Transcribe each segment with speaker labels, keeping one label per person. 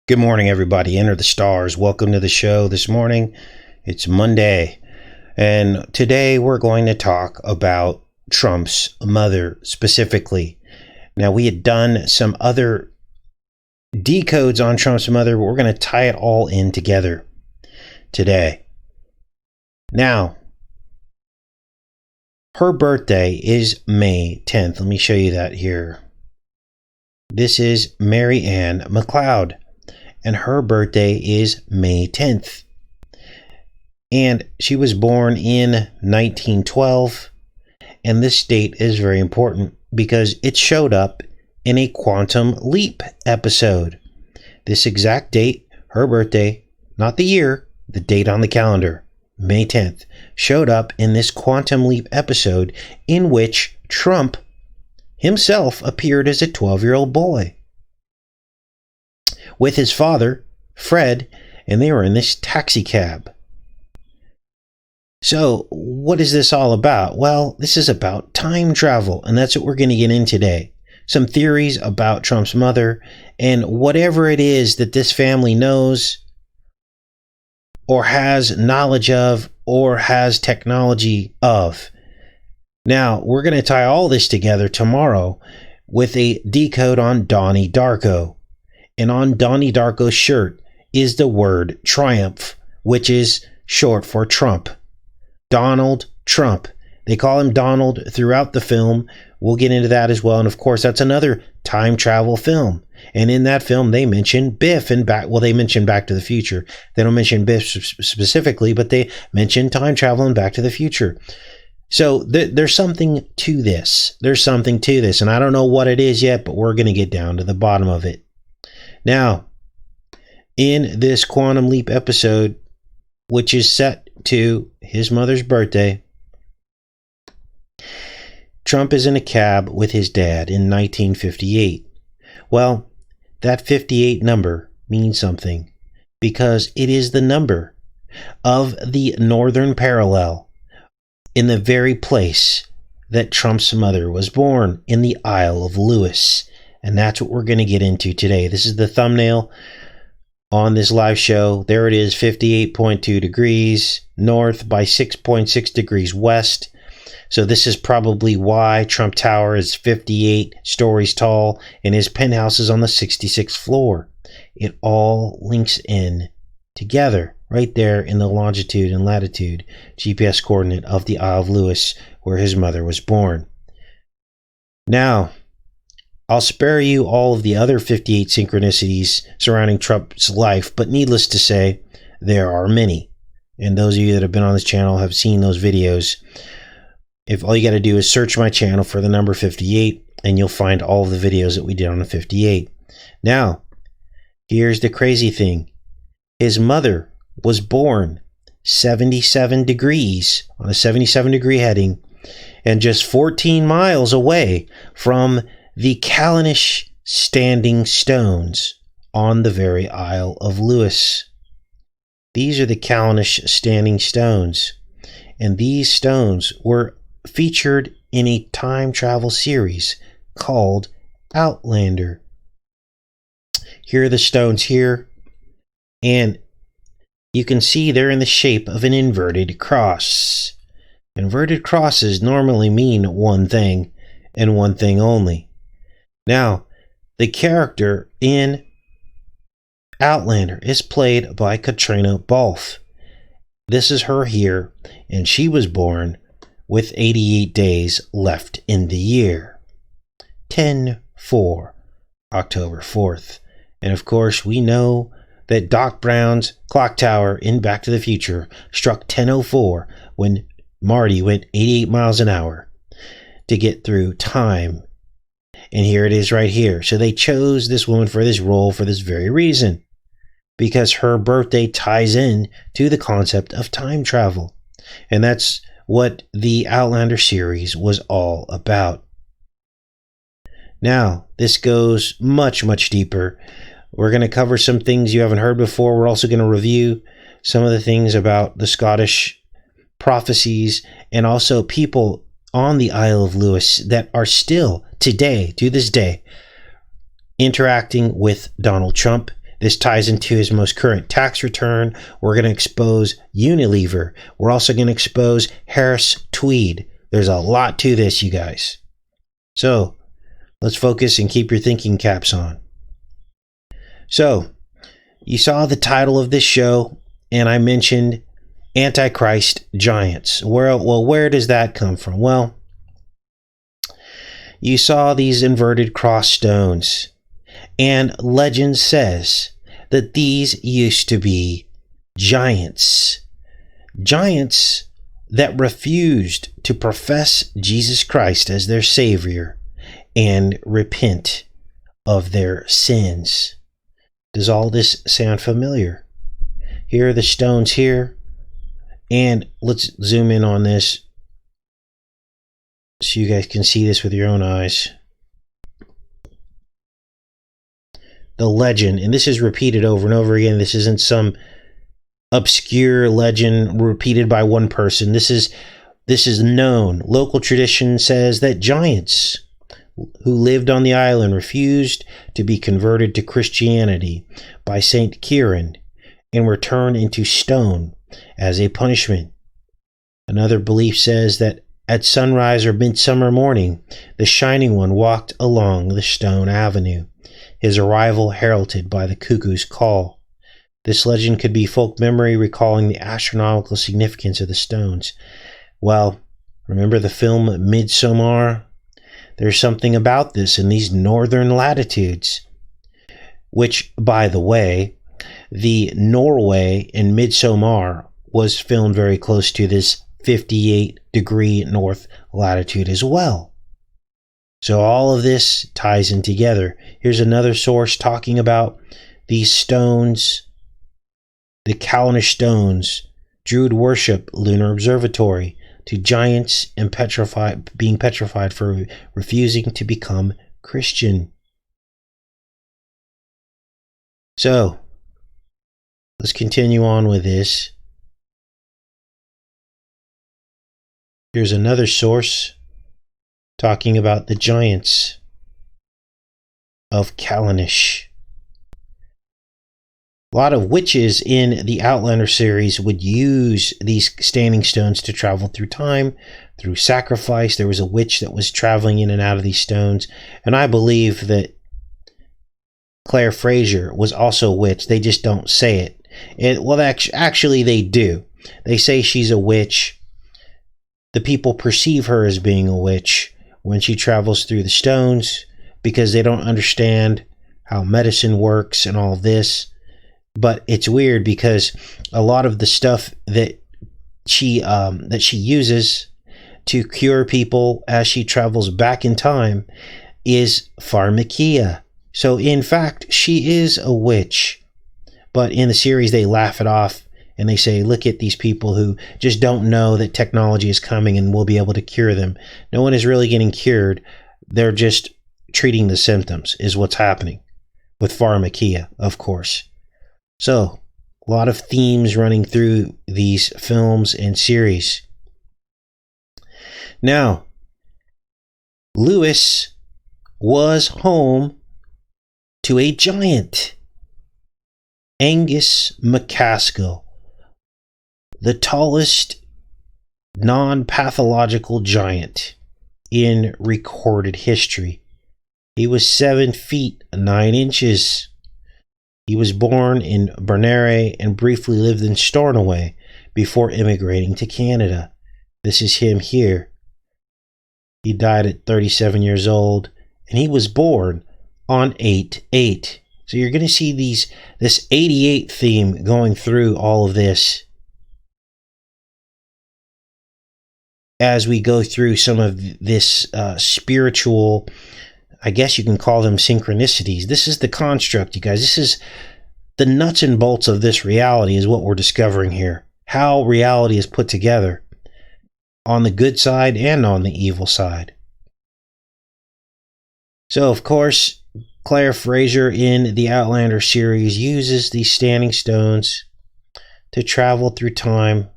Speaker 1: Good morning, everybody. Enter the stars. Welcome to the show this morning. It's Monday, and today we're going to talk about Trump's mother specifically. Now, we had done some other decodes on Trump's mother, but we're going to tie it all in together today. Now, her birthday is May 10th. Let me show you that here. This is Mary Ann McLeod, and her birthday is May 10th. And she was born in 1912, and this date is very important because it showed up in a Quantum Leap episode. This exact date, her birthday, not the year, the date on the calendar, May 10th, showed up in this Quantum Leap episode in which Trump himself appeared as a 12-year-old boy with his father, Fred, and they were in this taxi cab. So, what is this all about? Well, this is about time travel, and that's what we're going to get in today. Some theories about Trump's mother, and whatever it is that this family knows, or has knowledge of, or has technology of. Now, we're going to tie all this together tomorrow with a decode on Donnie Darko. And on Donnie Darko's shirt is the word triumph, which is short for Trump. Donald Trump. They call him Donald throughout the film. We'll get into that as well. And of course, that's another time travel film. And in that film, they mention Biff and they mention Back to the Future. They don't mention Biff specifically, but they mention time travel and Back to the Future. So there's something to this. There's something to this. And I don't know what it is yet, but we're going to get down to the bottom of it. Now, in this Quantum Leap episode, which is set to his mother's birthday, Trump is in a cab with his dad in 1958. Well, that 58 number means something because it is the number of the northern parallel in the very place that Trump's mother was born, in the Isle of Lewis. And that's what we're going to get into today. This is the thumbnail on this live show. There it is, 58.2 degrees north by 6.6 degrees west. So this is probably why Trump Tower is 58 stories tall and his penthouse is on the 66th floor. It all links in together right there in the longitude and latitude GPS coordinate of the Isle of Lewis, where his mother was born. Now, I'll spare you all of the other 58 synchronicities surrounding Trump's life, but needless to say, there are many. And those of you that have been on this channel have seen those videos. If all you got to do is search my channel for the number 58, and you'll find all of the videos that we did on the 58. Now, here's the crazy thing. His mother was born 77 degrees on a 77 degree heading, and just 14 miles away from the Callanish standing stones on the very Isle of Lewis. These are the Callanish standing stones, and these stones were featured in a time travel series called Outlander. Here are the stones here, and you can see they're in the shape of an inverted cross. Inverted crosses normally mean one thing and one thing only. Now, the character in Outlander is played by Katrina Balfe. This is her here, and she was born with 88 days left in the year. 10/4, October 4th. And of course, we know that Doc Brown's clock tower in Back to the Future struck 10:04 when Marty went 88 miles an hour to get through time. And here it is right here. So they chose this woman for this role for this very reason, because her birthday ties in to the concept of time travel. And that's what the Outlander series was all about. Now, this goes much, much deeper. We're going to cover some things you haven't heard before. We're also going to review some of the things about the Scottish prophecies and also people on the Isle of Lewis that are still today, to this day, interacting with Donald Trump This ties into his most current tax return. We're going to expose Unilever. We're also going to expose Harris Tweed. There's a lot to this, you guys. So let's focus and keep your thinking caps on. So you saw the title of this show, and I mentioned Antichrist giants. Where does that come from? Well, you saw these inverted cross stones, and legend says that these used to be giants. Giants that refused to profess Jesus Christ as their Savior and repent of their sins. Does all this sound familiar? Here are the stones here, and let's zoom in on this so you guys can see this with your own eyes. The legend, and this is repeated over and over again. This isn't some obscure legend repeated by one person. This is known. Local tradition says that giants who lived on the island refused to be converted to Christianity by Saint Kieran and were turned into stone as a punishment. Another belief says that at sunrise or midsummer morning, the Shining One walked along the stone avenue, his arrival heralded by the cuckoo's call. This legend could be folk memory recalling the astronomical significance of the stones. Well, remember the film Midsommar? There's something about this in these northern latitudes, which, by the way, the Norway in Midsommar was filmed very close to this 58-degree north latitude as well. So all of this ties in together. Here's another source talking about these stones, the Callanish stones, Druid worship, lunar observatory, to giants and being petrified for refusing to become Christian. So, let's continue on with this. Here's another source talking about the giants of Callanish. A lot of witches in the Outlander series would use these standing stones to travel through time, through sacrifice. There was a witch that was traveling in and out of these stones, and I believe that Claire Fraser was also a witch. They just don't say it. Actually, they do. They say she's a witch. The people perceive her as being a witch when she travels through the stones because they don't understand how medicine works and all this. But it's weird because a lot of the stuff that she uses to cure people as she travels back in time is pharmakia. So in fact, she is a witch. But in the series, they laugh it off and they say, look at these people who just don't know that technology is coming and we'll be able to cure them. No one is really getting cured. They're just treating the symptoms is what's happening with pharmakia, of course. So, a lot of themes running through these films and series. Now, Lewis was home to a giant, Angus MacAskill, the tallest non-pathological giant in recorded history. He was 7 feet 9 inches. He was born in Berneray and briefly lived in Stornoway before immigrating to Canada. This is him here. He died at 37 years old, and he was born on 8/8. So you're going to see this 88 theme going through all of this as we go through some of this spiritual, I guess you can call them synchronicities. This is the construct, you guys. This is the nuts and bolts of this reality is what we're discovering here. How reality is put together on the good side and on the evil side. So, of course, Claire Fraser in the Outlander series uses these standing stones to travel through time,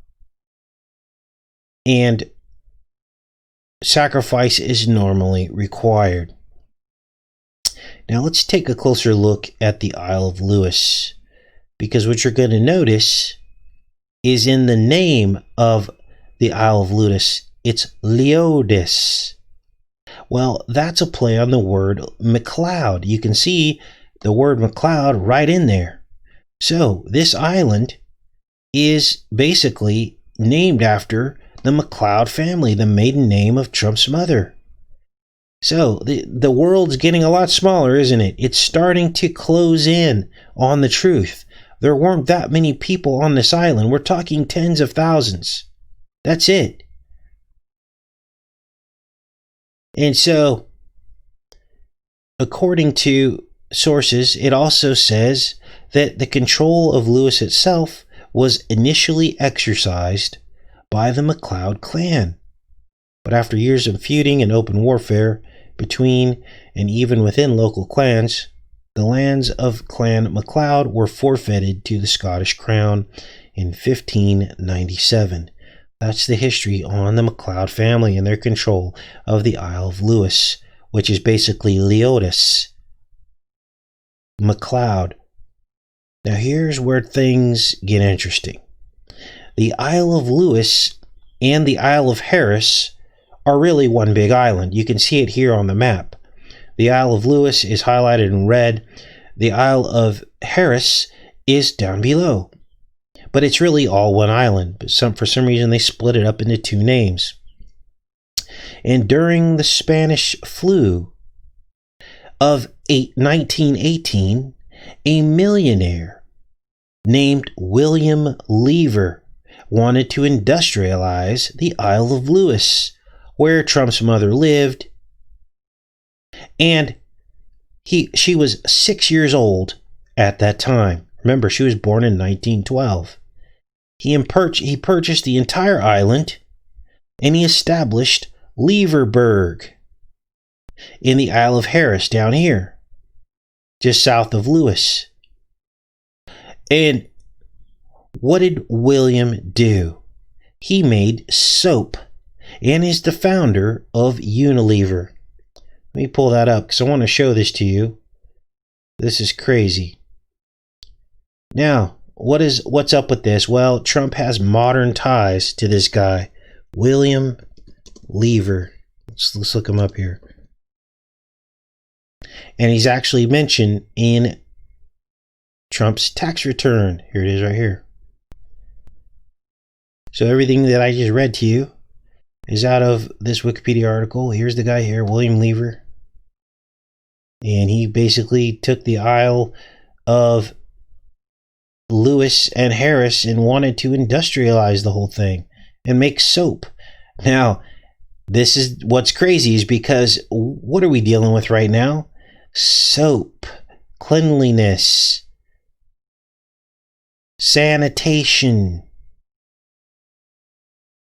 Speaker 1: and sacrifice is normally required. Now let's take a closer look at the Isle of Lewis, because what you're going to notice is in the name of the Isle of Lewis, it's Leodis. Well, that's a play on the word McLeod. You can see the word McLeod right in there. So this island is basically named after the McLeod family, the maiden name of Trump's mother. So the world's getting a lot smaller, isn't it? It's starting to close in on the truth. There weren't that many people on this island. We're talking tens of thousands. That's it. And so, according to sources, it also says that the control of Lewis itself was initially exercised by the McLeod clan. But after years of feuding and open warfare between and even within local clans, the lands of Clan MacLeod were forfeited to the Scottish Crown in 1597. That's the history on the MacLeod family and their control of the Isle of Lewis, which is basically Leodis. MacLeod. Now here's where things get interesting. The Isle of Lewis and the Isle of Harris are really one big island. You can see it here on the map. The Isle of Lewis is highlighted in red. The Isle of Harris is down below. But it's really all one island. But for some reason, they split it up into two names. And during the Spanish flu of 1918, a millionaire named William Lever wanted to industrialize the Isle of Lewis, where Trump's mother lived. And she was 6 years old at that time. Remember, she was born in 1912. He purchased the entire island, and he established Leverburg in the Isle of Harris down here, just south of Lewis. And what did William do? He made soap and is the founder of Unilever. Let me pull that up because I want to show this to you. This is crazy. Now, what's up with this? Well, Trump has modern ties to this guy, William Lever. Let's look him up here. And he's actually mentioned in Trump's tax return. Here it is right here. So everything that I just read to you is out of this Wikipedia article. Here's the guy here, William Lever. And he basically took the Isle of Lewis and Harris and wanted to industrialize the whole thing and make soap. Now, this is what's crazy is because what are we dealing with right now? Soap, cleanliness, sanitation,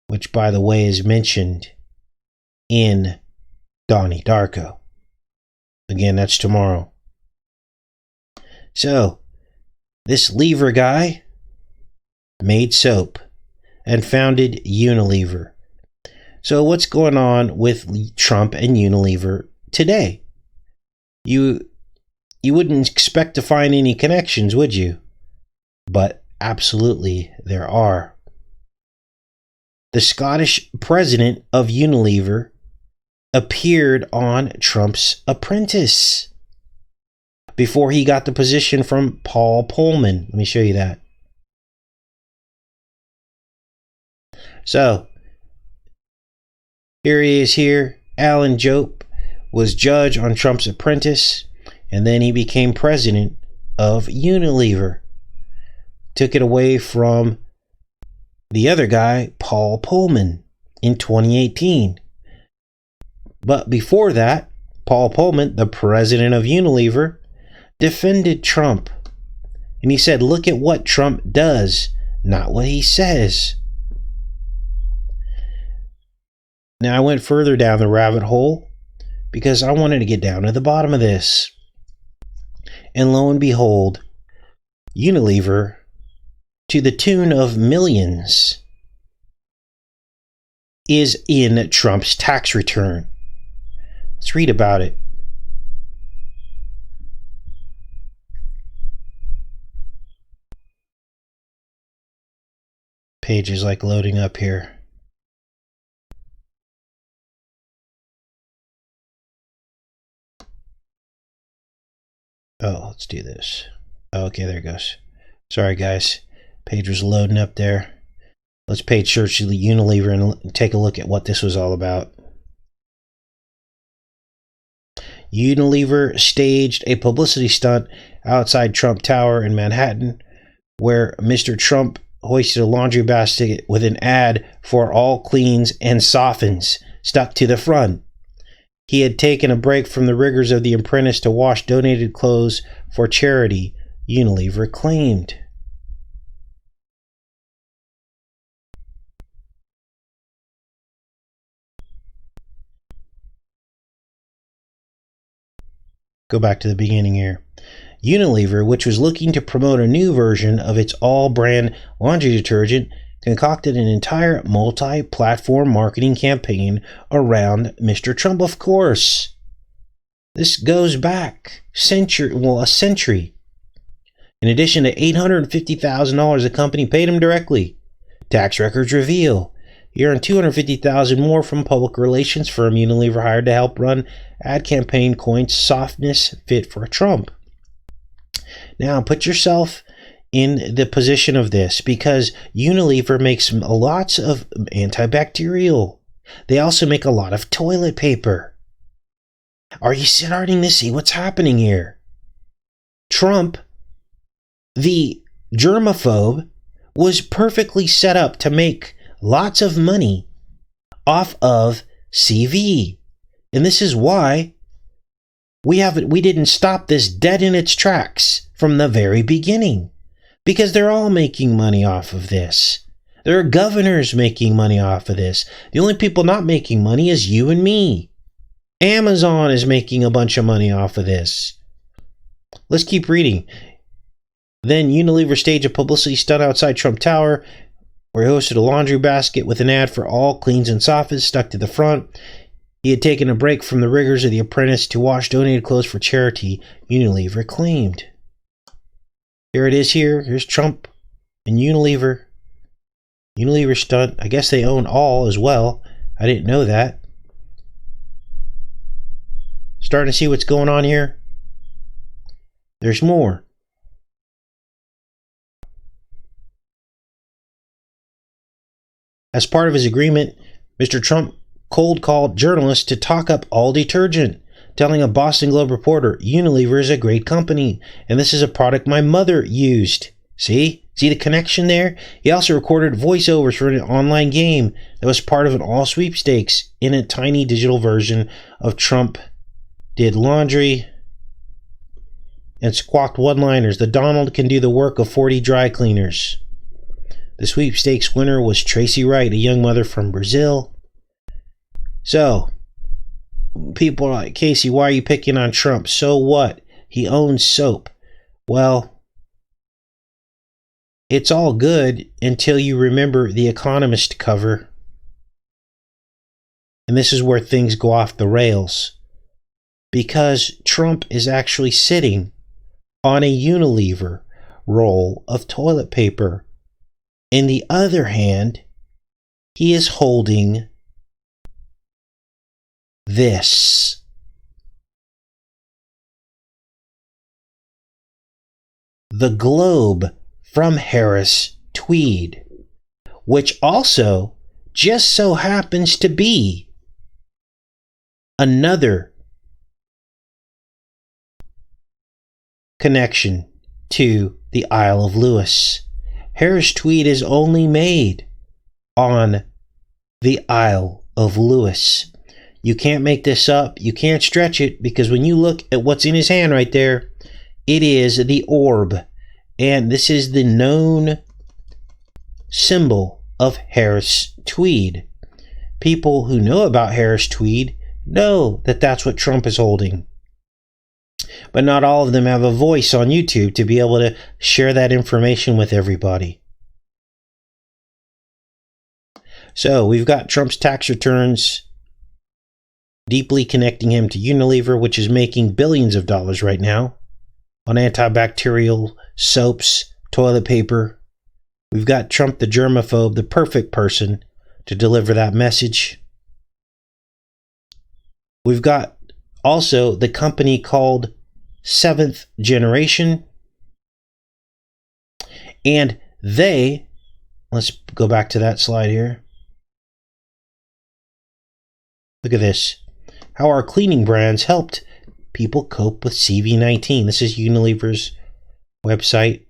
Speaker 1: which, by the way, is mentioned in Donnie Darko. Again, that's tomorrow. So, this Lever guy made soap and founded Unilever. So, what's going on with Trump and Unilever today? You wouldn't expect to find any connections, would you? But absolutely there are. The Scottish president of Unilever appeared on Trump's Apprentice before he got the position from Paul Pullman. Let me show you that. So, here he is here. Alan Jope was judge on Trump's Apprentice, and then he became president of Unilever. Took it away from the other guy, Paul Pullman, in 2018. But before that, Paul Pullman, the president of Unilever, defended Trump. And he said, look at what Trump does, not what he says. Now, I went further down the rabbit hole because I wanted to get down to the bottom of this. And lo and behold, Unilever, to the tune of millions, is in Trump's tax return. Let's read about it. page is like loading up here. Oh, let's do this. Okay, there it goes. Sorry, guys. Page was loading up there. Let's page search Unilever and take a look at what this was all about. Unilever staged a publicity stunt outside Trump Tower in Manhattan, where Mr. Trump hoisted a laundry basket with an ad for all cleans and softens stuck to the front. He had taken a break from the rigors of The Apprentice to wash donated clothes for charity, Unilever claimed. Go back to the beginning here. Unilever, which was looking to promote a new version of its all-brand laundry detergent, concocted an entire multi-platform marketing campaign around Mr. Trump, of course. This goes back a century. In addition to $850,000 the company paid him directly. Tax records reveal he earned $250,000 more from public relations firm Unilever hired to help run ad campaign coined softness fit for Trump. Now put yourself in the position of this, because Unilever makes lots of antibacterial. They also make a lot of toilet paper. Are you starting to see what's happening here? Trump, the germaphobe, was perfectly set up to make lots of money off of CV. And this is why we didn't stop this dead in its tracks from the very beginning. Because they're all making money off of this. There are governors making money off of this. The only people not making money is you and me. Amazon is making a bunch of money off of this. Let's keep reading. Then Unilever staged a publicity stunt outside Trump Tower, where he hosted a laundry basket with an ad for all cleans and softens stuck to the front. He had taken a break from the rigors of The Apprentice to wash donated clothes for charity, Unilever claimed. Here it is here. Here's Trump and Unilever. Unilever stunt. I guess they own all as well. I didn't know that. Starting to see what's going on here? There's more. As part of his agreement, Mr. Trump cold called journalists to talk up all detergent, telling a Boston Globe reporter, Unilever is a great company, and this is a product my mother used. See the connection there? He also recorded voiceovers for an online game that was part of an all sweepstakes in a tiny digital version of Trump did laundry and squawked one-liners. The Donald can do the work of 40 dry cleaners. The sweepstakes winner was Tracy Wright, a young mother from Brazil. So, people are like, Casey, why are you picking on Trump? So what? He owns soap. Well, it's all good until you remember the Economist cover. And this is where things go off the rails. Because Trump is actually sitting on a Unilever roll of toilet paper. In the other hand, he is holding this. The Globe from Harris Tweed, which also just so happens to be another connection to the Isle of Lewis. Harris Tweed is only made on the Isle of Lewis. You can't make this up. You can't stretch it, because when you look at what's in his hand right there, it is the orb. And this is the known symbol of Harris Tweed. People who know about Harris Tweed know that that's what Trump is holding. But not all of them have a voice on YouTube to be able to share that information with everybody. So we've got Trump's tax returns deeply connecting him to Unilever, which is making billions of dollars right now on antibacterial soaps, toilet paper, We've got Trump the germaphobe, the perfect person to deliver that message. We've got also the company called Seventh Generation. And they, let's go back to that slide here. Look at this. How our cleaning brands helped people cope with CV-19. This is Unilever's website.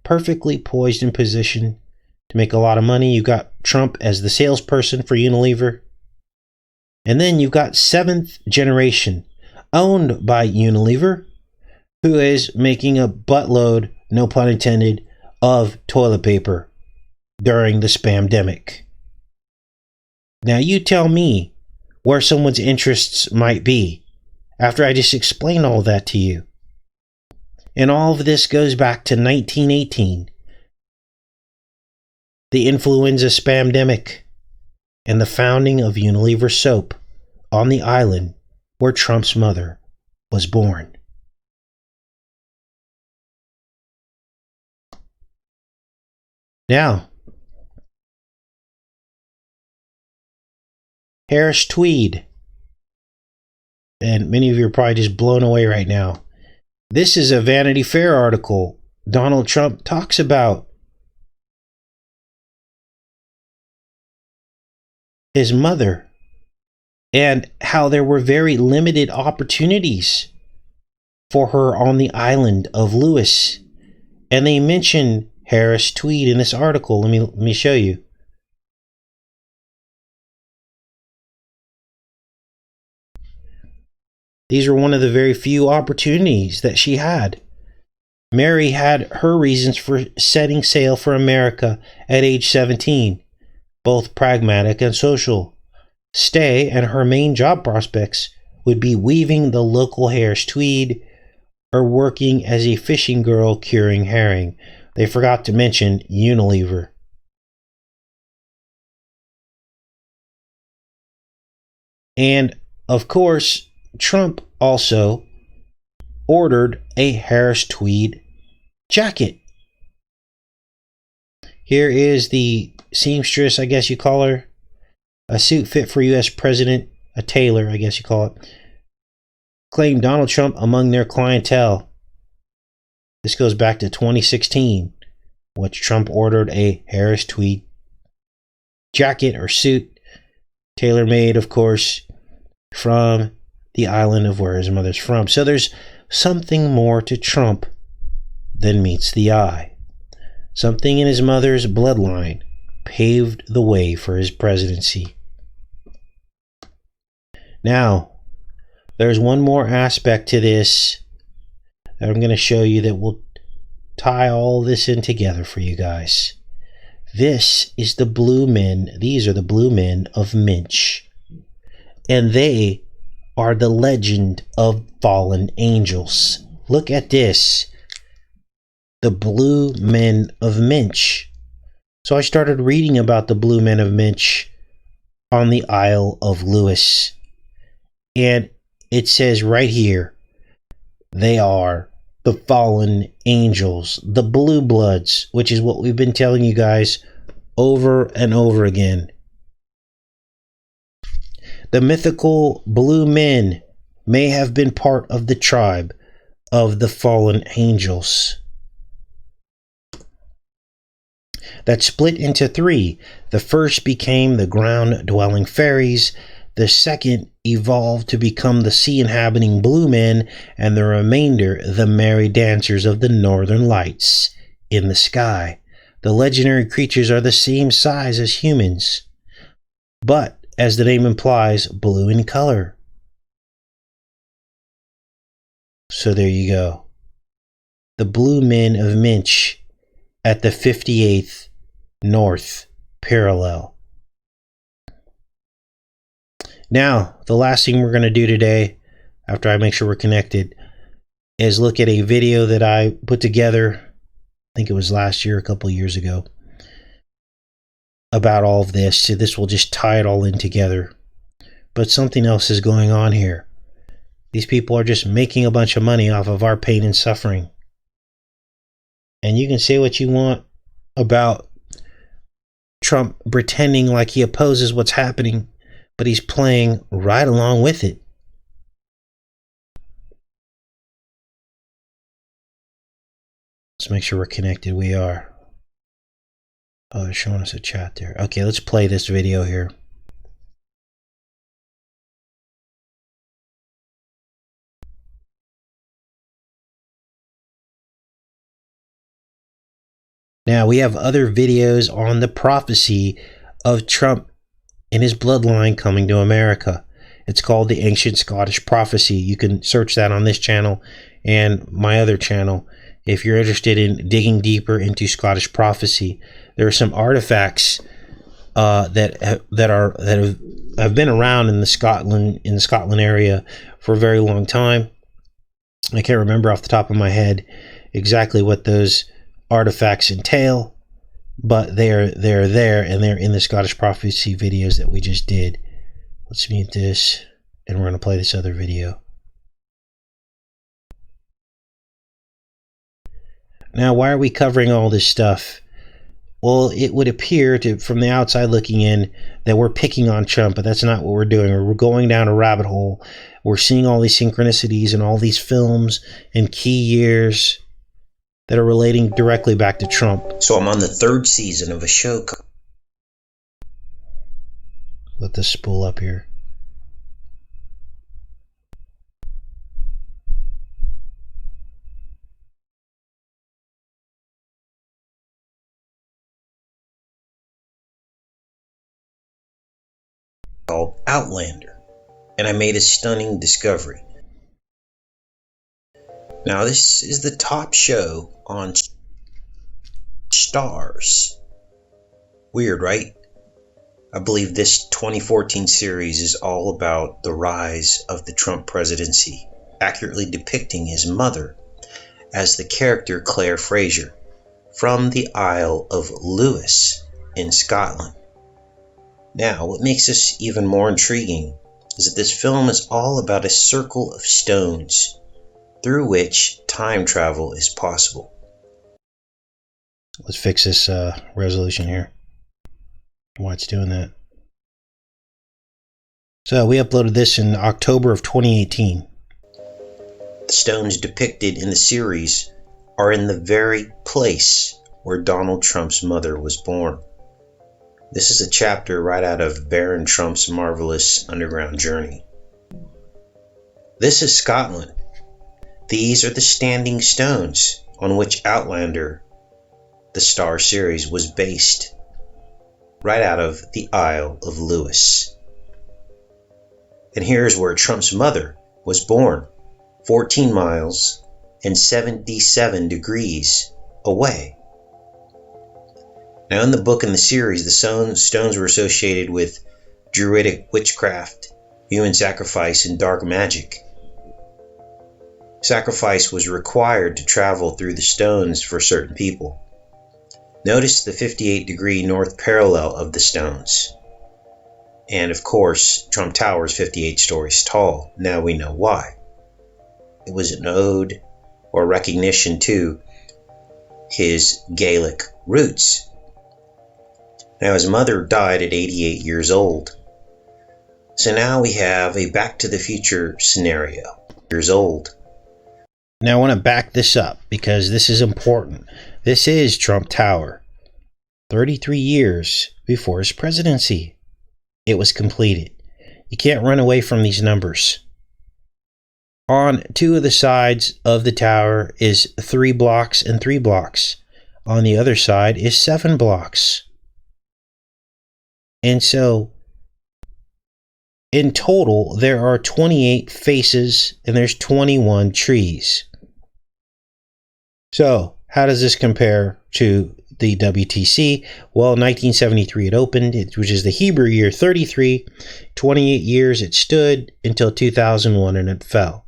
Speaker 1: Perfectly poised in position to make a lot of money. You've got Trump as the salesperson for Unilever. And then you've got Seventh Generation, owned by Unilever, who is making a buttload, no pun intended, of toilet paper during the spamdemic. Now you tell me where someone's interests might be after I just explained all that to you. And all of this goes back to 1918, the influenza spamdemic, and the founding of Unilever Soap on the island where Trump's mother was born. Now, Harris Tweed, and many of you are probably just blown away right now. This is a Vanity Fair article. Donald Trump talks about his mother and how there were very limited opportunities for her on the island of Lewis. And they mention Harris Tweed in this article. Let me show you. These are one of the very few opportunities that she had. Mary had her reasons for setting sail for America at age 17, both pragmatic and social. Stay and her main job prospects would be weaving the local Harris Tweed or working as a fishing girl curing herring. They forgot to mention Unilever. And, of course, Trump also ordered a Harris Tweed jacket. Here is the seamstress, I guess you call her. A suit fit for U.S. President, a tailor, I guess you call it. Claimed Donald Trump among their clientele. This goes back to 2016, which Trump ordered a Harris Tweed jacket or suit, tailor-made, of course, from the island of where his mother's from. So there's something more to Trump than meets the eye. Something in his mother's bloodline paved the way for his presidency. Now, there's one more aspect to this that I'm going to show you that will tie all this in together for you guys. This is the Blue Men. These are the Blue Men of Minch. And they are the legend of fallen angels. Look at this. The Blue Men of Minch. So I started reading about the Blue Men of Minch on the Isle of Lewis. And it says right here, they are the fallen angels, the blue bloods, which is what we've been telling you guys over and over again. The mythical blue men may have been part of the tribe of the fallen angels that split into three. The first became the ground-dwelling fairies. The second evolved to become the sea-inhabiting blue men, and the remainder the merry dancers of the northern lights in the sky. The legendary creatures are the same size as humans, but, as the name implies, blue in color. So there you go. The Blue Men of Minch at the 58th North Parallel. Now, the last thing we're going to do today, after I make sure we're connected, is look at a video that I put together, I think it was last year, a couple of years ago, about all of this. So this will just tie it all in together. But something else is going on here. These people are just making a bunch of money off of our pain and suffering. And you can say what you want about Trump pretending like he opposes what's happening, but he's playing right along with it. Let's make sure we're connected. We are. Oh, they're showing us a chat there. Okay, let's play this video here. Now, we have other videos on the prophecy of Trump and his bloodline coming to America. It's called the Ancient Scottish Prophecy. You can search that on this channel and my other channel if you're interested in digging deeper into Scottish prophecy. There are some artifacts that have been around in the Scotland area for a very long time. I can't remember off the top of my head exactly what those artifacts entail, but they're there, and they're in the Scottish prophecy videos that we just did. Let's mute this, and we're going to play this other video. Now, why are we covering all this stuff? Well, it would appear to, from the outside looking in, that we're picking on Trump, but that's not what we're doing. We're going down a rabbit hole. We're seeing all these synchronicities and all these films and key years that are relating directly back to Trump.
Speaker 2: So I'm on the 3rd season of a show.
Speaker 1: Let this spool up here.
Speaker 2: Called Outlander, and I made a stunning discovery. Now, this is the top show on Stars. Weird, right? I believe this 2014 series is all about the rise of the Trump presidency, accurately depicting his mother as the character Claire Fraser from the Isle of Lewis in Scotland. Now, what makes this even more intriguing is that this film is all about a circle of stones through which time travel is possible.
Speaker 1: Let's fix this resolution here. Why it's doing that. So we uploaded this in October of 2018.
Speaker 2: The stones depicted in the series are in the very place where Donald Trump's mother was born. This is a chapter right out of Baron Trump's marvelous underground journey. This is Scotland. These are the standing stones on which Outlander, the Star series, was based, right out of the Isle of Lewis. And here's where Trump's mother was born, 14 miles and 77 degrees away. Now, in the book and the series, the stones were associated with druidic witchcraft, human sacrifice, and dark magic. Sacrifice was required to travel through the stones for certain people. Notice the 58-degree north parallel of the stones. And of course, Trump Tower is 58 stories tall. Now we know why. It was an ode or recognition to his Gaelic roots. Now, his mother died at 88 years old. So now we have a Back to the Future scenario. Years old.
Speaker 1: Now I want to back this up because this is important. This is Trump Tower. 33 years before his presidency, it was completed. You can't run away from these numbers. On 2 of the sides of the tower is 3 blocks and 3 blocks. On the other side is 7 blocks. And so, in total, there are 28 faces and there's 21 trees. So, how does this compare to the WTC? Well, 1973 it opened, which is the Hebrew year 33. 28 years it stood until 2001 and it fell.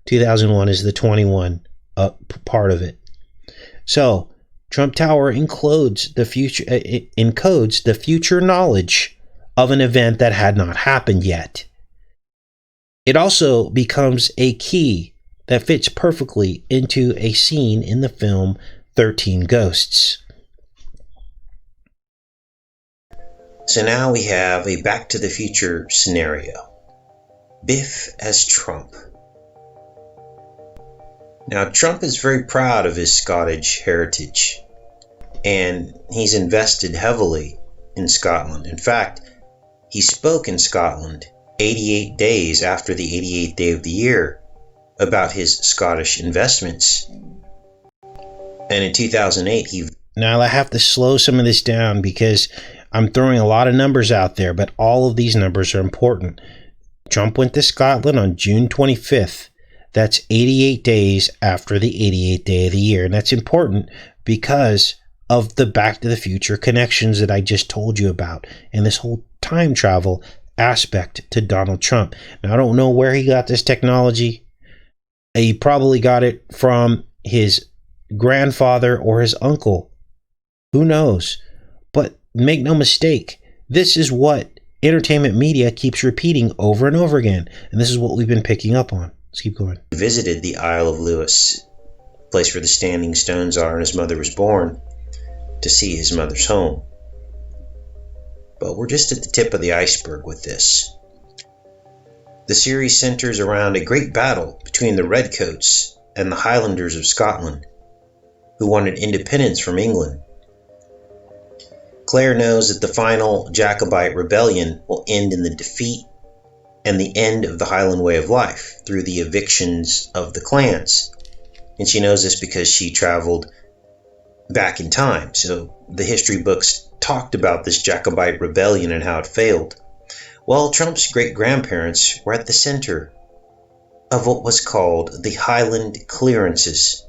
Speaker 1: 2001 is the 21 part of it. So, Trump Tower encodes the future knowledge of an event that had not happened yet. It also becomes a key that fits perfectly into a scene in the film 13 Ghosts.
Speaker 2: So now we have a Back to the Future scenario. Biff as Trump. Now, Trump is very proud of his Scottish heritage, and he's invested heavily in Scotland. In fact, he spoke in Scotland 88 days after the 88th day of the year about his Scottish investments. And in 2008,
Speaker 1: Now I have to slow some of this down because I'm throwing a lot of numbers out there, but all of these numbers are important. Trump went to Scotland on June 25th. That's 88 days after the 88th day of the year. And that's important because of the Back to the Future connections that I just told you about and this whole time travel aspect to Donald Trump. Now, I don't know where he got this technology. He probably got it from his grandfather or his uncle. Who knows? But make no mistake, this is what entertainment media keeps repeating over and over again. And this is what we've been picking up on. Let's keep going.
Speaker 2: He visited the Isle of Lewis, the place where the standing stones are and his mother was born, to see his mother's home. But we're just at the tip of the iceberg with this. The series centers around a great battle between the Redcoats and the Highlanders of Scotland, who wanted independence from England. Claire knows that the final Jacobite rebellion will end in the defeat and the end of the Highland way of life through the evictions of the clans. And she knows this because she traveled back in time. So the history books talked about this Jacobite rebellion and how it failed. Well, Trump's great-grandparents were at the center of what was called the Highland clearances,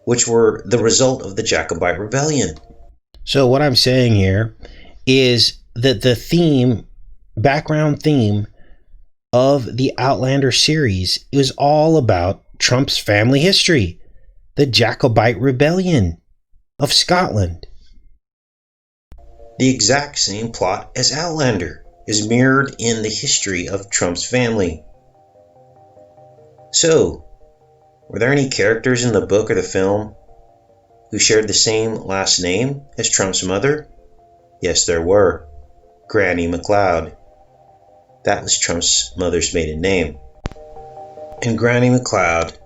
Speaker 2: which were the result of the Jacobite rebellion.
Speaker 1: So what I'm saying here is that the background theme of the Outlander series is all about Trump's family history, the Jacobite rebellion of Scotland.
Speaker 2: The exact same plot as Outlander is mirrored in the history of Trump's family. So, were there any characters in the book or the film who shared the same last name as Trump's mother? Yes, there were. Granny MacLeod. That was Trump's mother's maiden name. And Granny MacLeod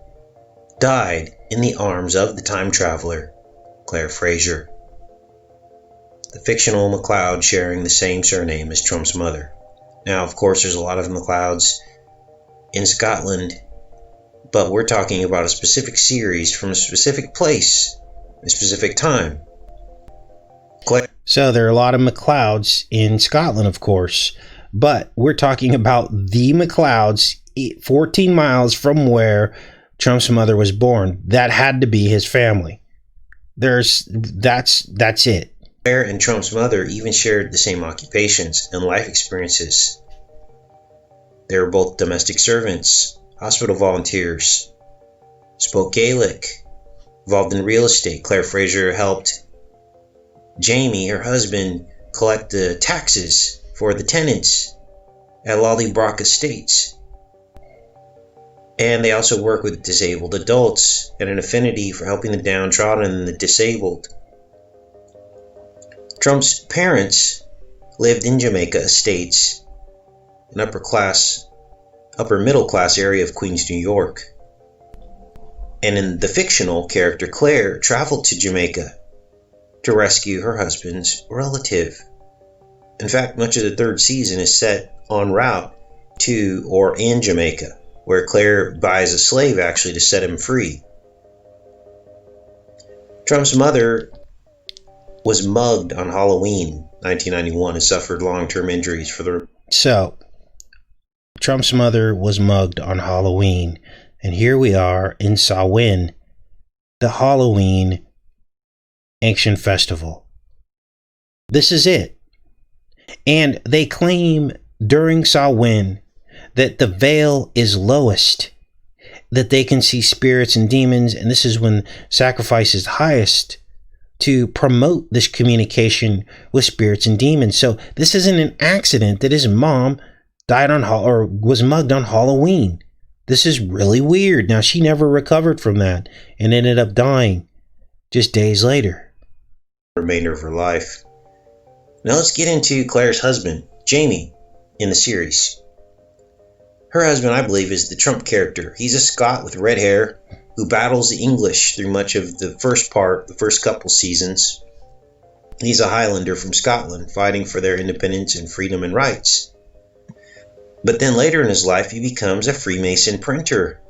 Speaker 2: died in the arms of the time traveler, Claire Fraser. The fictional MacLeod sharing the same surname as Trump's mother. Now, of course, there's a lot of MacLeods in Scotland, but we're talking about a specific series from a specific place, a specific time.
Speaker 1: So there are a lot of MacLeods in Scotland, of course, but we're talking about the MacLeods 14 miles from where Trump's mother was born. That had to be his family. That's it.
Speaker 2: Claire and Trump's mother even shared the same occupations and life experiences. They were both domestic servants, hospital volunteers, spoke Gaelic, involved in real estate. Claire Fraser helped Jamie, her husband, collect the taxes for the tenants at Lollybrock Estates. And they also work with disabled adults and an affinity for helping the downtrodden and the disabled. Trump's parents lived in Jamaica Estates, an upper middle class area of Queens, New York. And in the fictional character, Claire traveled to Jamaica to rescue her husband's relative. In fact, much of the third season is set en route to or in Jamaica, where Claire buys a slave actually to set him free. Trump's mother was mugged on Halloween 1991 and suffered long-term injuries for the...
Speaker 1: So, Trump's mother was mugged on Halloween, and here we are in Samhain, the Halloween ancient festival. This is it. And they claim during Samhain that the veil is lowest, that they can see spirits and demons, and this is when sacrifice is highest to promote this communication with spirits and demons. So this isn't an accident that his mom died or was mugged on Halloween. This is really weird. Now, she never recovered from that and ended up dying just days later.
Speaker 2: Remainder of her life. Now let's get into Claire's husband, Jamie, in the series. Her husband, I believe, is the Trump character. He's a Scot with red hair who battles the English through much of the first couple seasons. He's a Highlander from Scotland, fighting for their independence and freedom and rights. But then later in his life, he becomes a Freemason printer,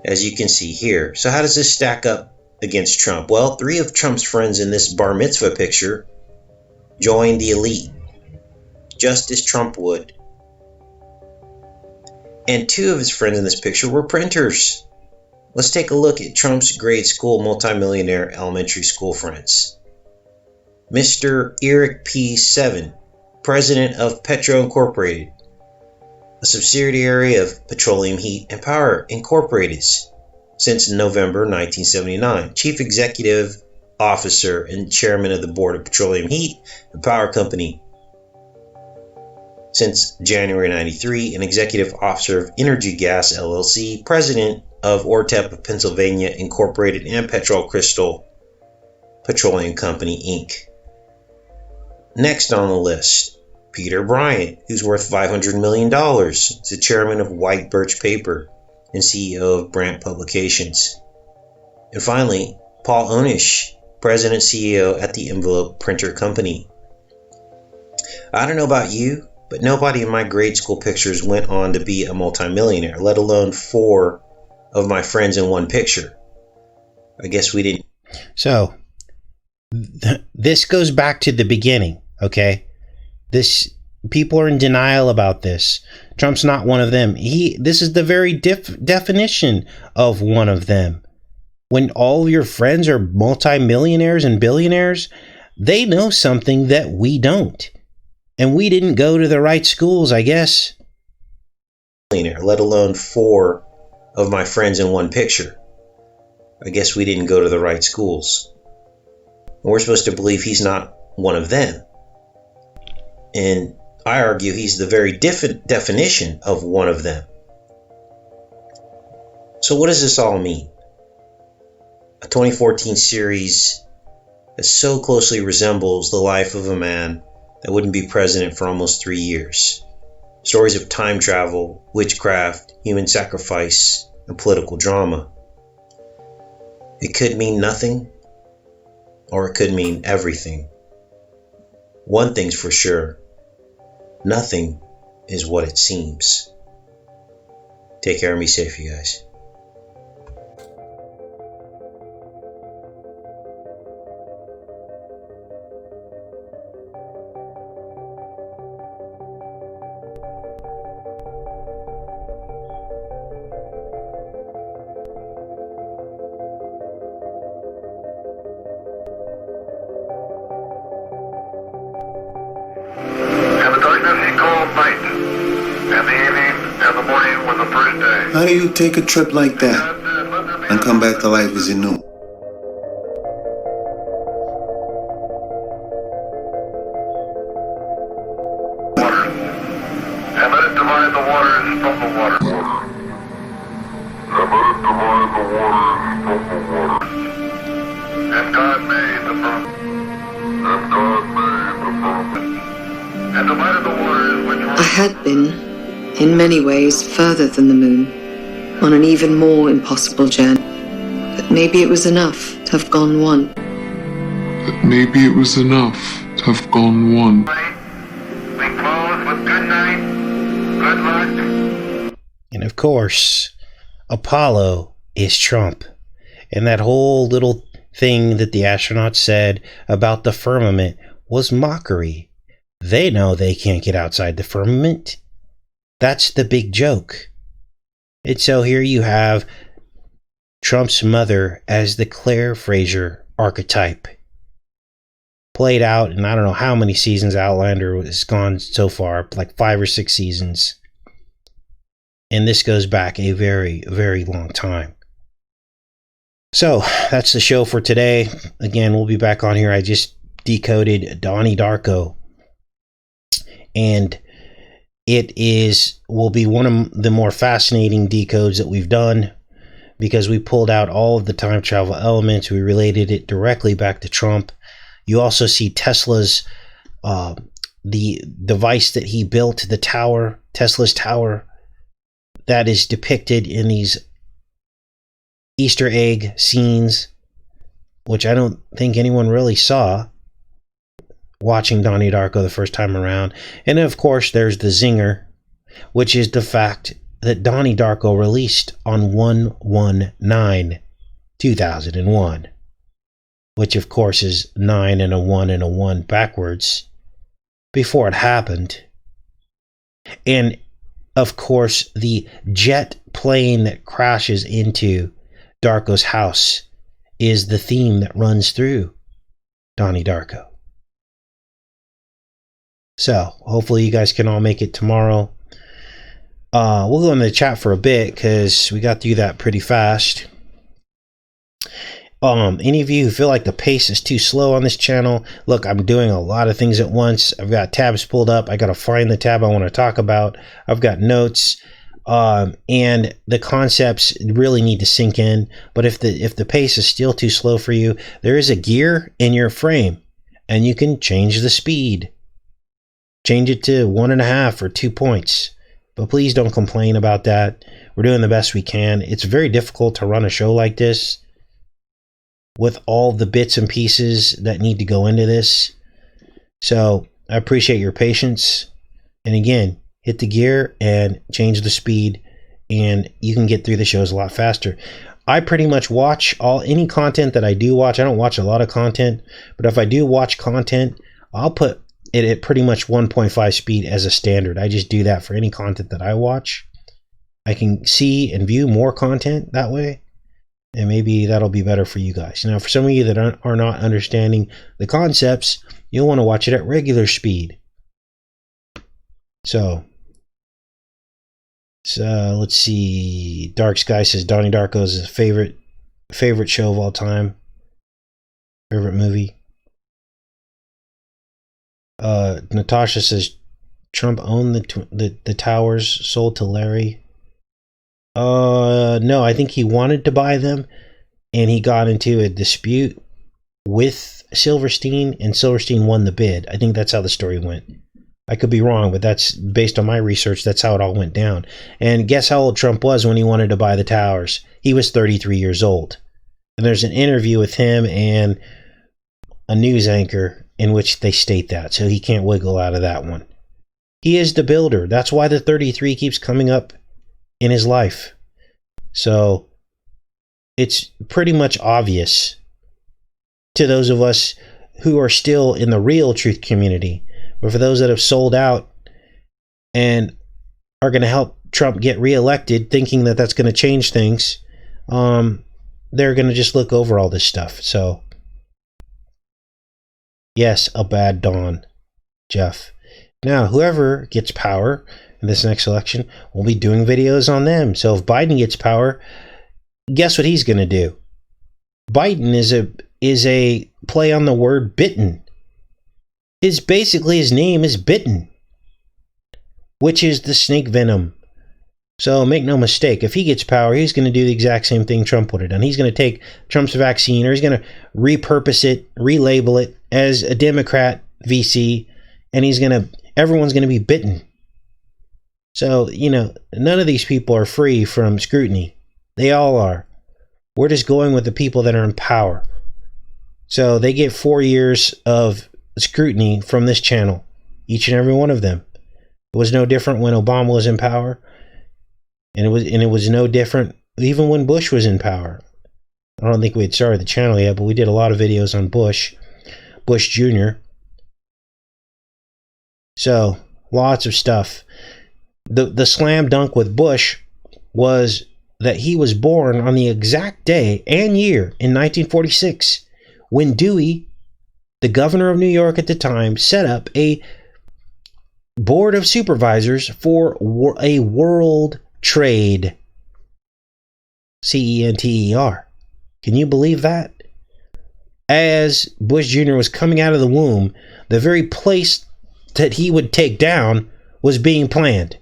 Speaker 2: as you can see here. So how does this stack up against Trump? Well, 3 of Trump's friends in this bar mitzvah picture joined the elite, just as Trump would. And 2 of his friends in this picture were printers. Let's take a look at Trump's grade school multimillionaire elementary school friends. Mr. Eric P. Seven, president of Petro Incorporated, a subsidiary of Petroleum Heat and Power Incorporated since November 1979, chief executive officer and chairman of the board of Petroleum Heat and Power Company since January 93, an executive officer of Energy Gas LLC, president of ORTEP of Pennsylvania Incorporated and Petrol Crystal Petroleum Company, Inc. Next on the list, Peter Bryant, who's worth $500 million. He's the chairman of White Birch Paper and CEO of Brandt Publications. And finally, Paul Onish, president CEO at the Envelope Printer Company. I don't know about you, but nobody in my grade school pictures went on to be a multimillionaire, let alone 4 of my friends in one picture. I guess we didn't.
Speaker 1: So, this goes back to the beginning, okay? People are in denial about this. Trump's not one of them. This is the very definition of one of them. When all of your friends are multimillionaires and billionaires, they know something that we don't. And we didn't go to the right schools, I guess.
Speaker 2: Let alone 4 of my friends in one picture. I guess we didn't go to the right schools. And we're supposed to believe he's not one of them. And I argue he's the very definition of one of them. So what does this all mean? A 2014 series that so closely resembles the life of a man that wouldn't be president for almost 3 years. Stories of time travel, witchcraft, human sacrifice, and political drama. It could mean nothing, or it could mean everything. One thing's for sure, nothing is what it seems. Take care and be safe, you guys.
Speaker 3: How do you take a trip like that and come back to life as you knew?
Speaker 4: And let it divide the waters from the water. And let it divide the waters from the water. And God made the firmament. And God made the firmament. And divided the waters which were...
Speaker 5: I had been, in many ways, further than the moon, on an even more impossible journey. But maybe it was enough to have gone one.
Speaker 4: We close with good night, good luck.
Speaker 1: And of course, Apollo is Trump. And that whole little thing that the astronauts said about the firmament was mockery. They know they can't get outside the firmament. That's the big joke. And so here you have Trump's mother as the Claire Fraser archetype. Played out in I don't know how many seasons Outlander has gone so far, like 5 or 6 seasons. And this goes back a very, very long time. So that's the show for today. Again, we'll be back on here. I just decoded Donnie Darko. And will be one of the more fascinating decodes that we've done because we pulled out all of the time travel elements. We related it directly back to Trump. You also see Tesla's, the device that he built, the tower, Tesla's tower, that is depicted in these Easter egg scenes, which I don't think anyone really saw watching Donnie Darko the first time around. And of course, there's the zinger, which is the fact that Donnie Darko released on 1/19/2001, which of course is 9 and a 1 and a 1 backwards before it happened. And of course, the jet plane that crashes into Darko's house is the theme that runs through Donnie Darko. So, hopefully you guys can all make it tomorrow. We'll go in the chat for a bit because we got through that pretty fast. Any of you who feel like the pace is too slow on this channel, look, I'm doing a lot of things at once. I've got tabs pulled up. I got to find the tab I want to talk about. I've got notes, and the concepts really need to sink in. But if the pace is still too slow for you, there is a gear in your frame, and you can change the speed. Change it to 1.5 or 2 points. But please don't complain about that. We're doing the best we can. It's very difficult to run a show like this with all the bits and pieces that need to go into this. So I appreciate your patience. And again, hit the gear and change the speed, and you can get through the shows a lot faster. I pretty much watch any content that I do watch. I don't watch a lot of content, but if I do watch content, I'll put it at pretty much 1.5 speed as a standard. I just do that for any content that I watch. I can see and view more content that way, and maybe that'll be better for you guys. Now, for some of you that are not understanding the concepts, you'll want to watch it at regular speed. So let's see. Dark Sky says Donnie Darko is his favorite show of all time. Favorite movie. Natasha says Trump owned the towers, sold to Larry. No, I think he wanted to buy them, and he got into a dispute with Silverstein, and Silverstein won the bid. I think that's how the story went. I could be wrong, but that's based on my research. That's how it all went down. And guess how old Trump was when he wanted to buy the towers? He was 33 years old. And there's an interview with him and a news anchor in which they state that, so he can't wiggle out of that one. He is the builder. That's why the 33 keeps coming up in his life. So it's pretty much obvious to those of us who are still in the real truth community, but for those that have sold out and are going to help Trump get reelected, thinking that that's going to change things, they're going to just look over all this stuff. So yes, a bad dawn, Jeff. Now, whoever gets power in this next election, we'll be doing videos on them. So if Biden gets power, guess what he's going to do? Biden is a play on the word bitten. Basically his name is Bitten, which is the snake venom. So make no mistake, if he gets power, he's going to do the exact same thing Trump would have done. He's going to take Trump's vaccine, or he's going to repurpose it, relabel it as a Democrat VC, and everyone's going to be bitten. So, none of these people are free from scrutiny. They all are. We're just going with the people that are in power. So they get 4 years of scrutiny from this channel, each and every one of them. It was no different when Obama was in power. And it was no different even when Bush was in power. I don't think we had started the channel yet, but we did a lot of videos on Bush Jr. So, lots of stuff. The slam dunk with Bush was that he was born on the exact day and year in 1946 when Dewey, the governor of New York at the time, set up a board of supervisors for a world trade. CENTER. Can you believe that? As Bush Jr. was coming out of the womb, the very place that he would take down was being planned.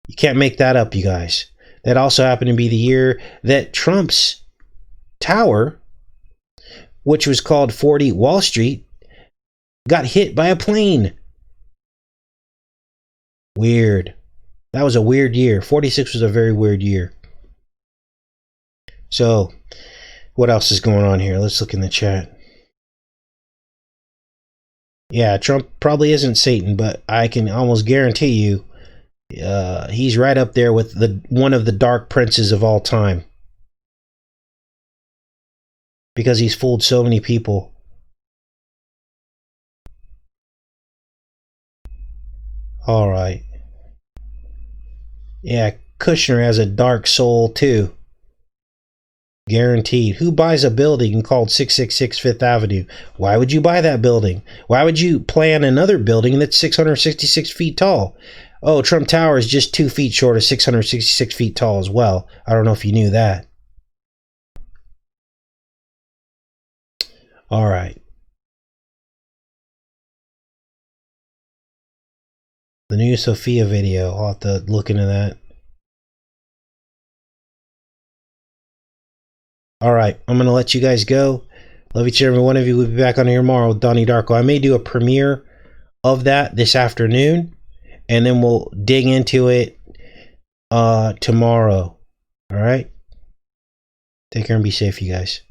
Speaker 1: You can't make that up, you guys. That also happened to be the year that Trump's tower which was called 40 Wall Street, got hit by a plane. Weird. That was a weird year. 46 was a very weird year. So, what else is going on here? Let's look in the chat. Yeah, Trump probably isn't Satan, but I can almost guarantee you he's right up there with one of the dark princes of all time. Because he's fooled so many people. All right. Yeah, Kushner has a dark soul too. Guaranteed. Who buys a building called 666 Fifth Avenue? Why would you buy that building? Why would you plan another building that's 666 feet tall? Oh, Trump Tower is just 2 feet short of 666 feet tall as well. I don't know if you knew that. All right. The new Sophia video. I'll have to look into that. All right, I'm going to let you guys go. Love each and every one of you. We'll be back on here tomorrow with Donnie Darko. I may do a premiere of that this afternoon, and then we'll dig into it tomorrow. All right? Take care and be safe, you guys.